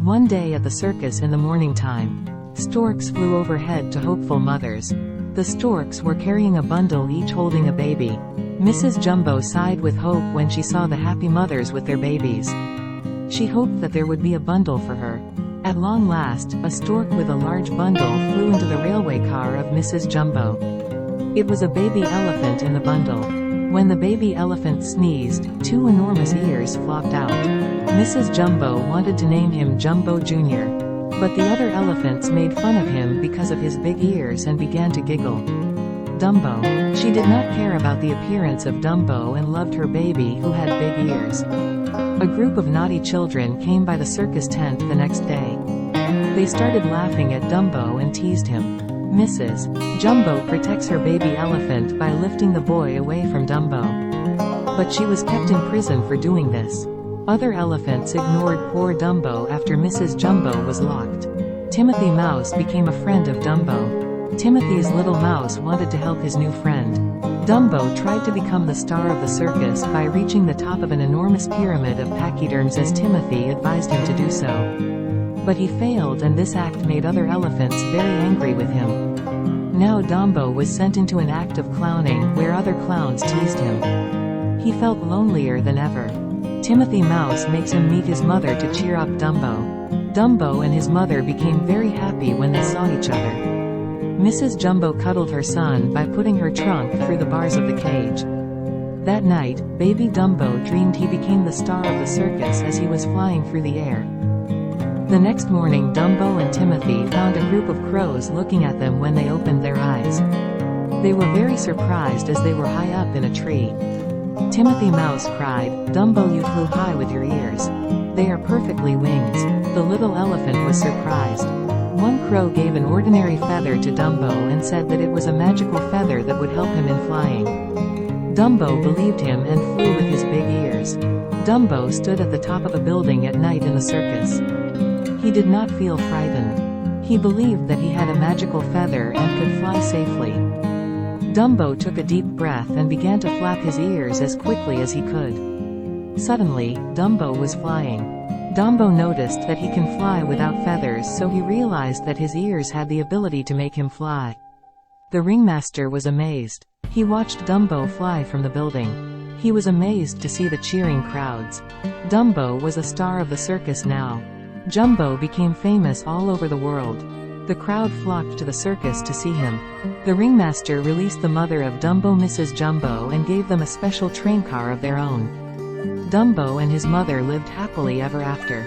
One day at the circus in the morning time, storks flew overhead to hopeful mothers. The storks were carrying a bundle, each holding a baby. Mrs. Jumbo sighed with hope when she saw the happy mothers with their babies. She hoped that there would be a bundle for her. At long last, a stork with a large bundle flew into the railway car of Mrs. Jumbo. It was a baby elephant in the bundle. When the baby elephant sneezed, 2 enormous ears flopped out. Mrs. Jumbo wanted to name him Jumbo Jr., but the other elephants made fun of him because of his big ears and began to giggle. Dumbo. She did not care about the appearance of Dumbo and loved her baby who had big ears. A group of naughty children came by the circus tent the next day. They started laughing at Dumbo and teased him. Mrs. Jumbo protects her baby elephant by lifting the boy away from Dumbo. But she was kept in prison for doing this. Other elephants ignored poor Dumbo after Mrs. Jumbo was locked. Timothy Mouse became a friend of Dumbo. Timothy's little mouse wanted to help his new friend. Dumbo tried to become the star of the circus by reaching the top of an enormous pyramid of pachyderms as Timothy advised him to do so. But he failed, and this act made other elephants very angry with him. Now Dumbo was sent into an act of clowning where other clowns teased him. He felt lonelier than ever. Timothy Mouse makes him meet his mother to cheer up Dumbo. Dumbo and his mother became very happy when they saw each other. Mrs. Jumbo cuddled her son by putting her trunk through the bars of the cage. That night, baby Dumbo dreamed he became the star of the circus as he was flying through the air. The next morning, Dumbo and Timothy found a group of crows looking at them when they opened their eyes. They were very surprised as they were high up in a tree. Timothy Mouse cried, "Dumbo, you flew high with your ears. They are perfectly wings." The little elephant was surprised. One crow gave an ordinary feather to Dumbo and said that it was a magical feather that would help him in flying. Dumbo believed him and flew with his big ears. Dumbo stood at the top of a building at night in the circus. He did not feel frightened. He believed that he had a magical feather and could fly safely. Dumbo took a deep breath and began to flap his ears as quickly as he could. Suddenly, Dumbo was flying. Dumbo noticed that he can fly without feathers, so he realized that his ears had the ability to make him fly. The ringmaster was amazed. He watched Dumbo fly from the building. He was amazed to see the cheering crowds. Dumbo was a star of the circus now. Jumbo became famous all over the world. The crowd flocked to the circus to see him. The ringmaster released the mother of Dumbo, Mrs. Jumbo, and gave them a special train car of their own. Dumbo and his mother lived happily ever after.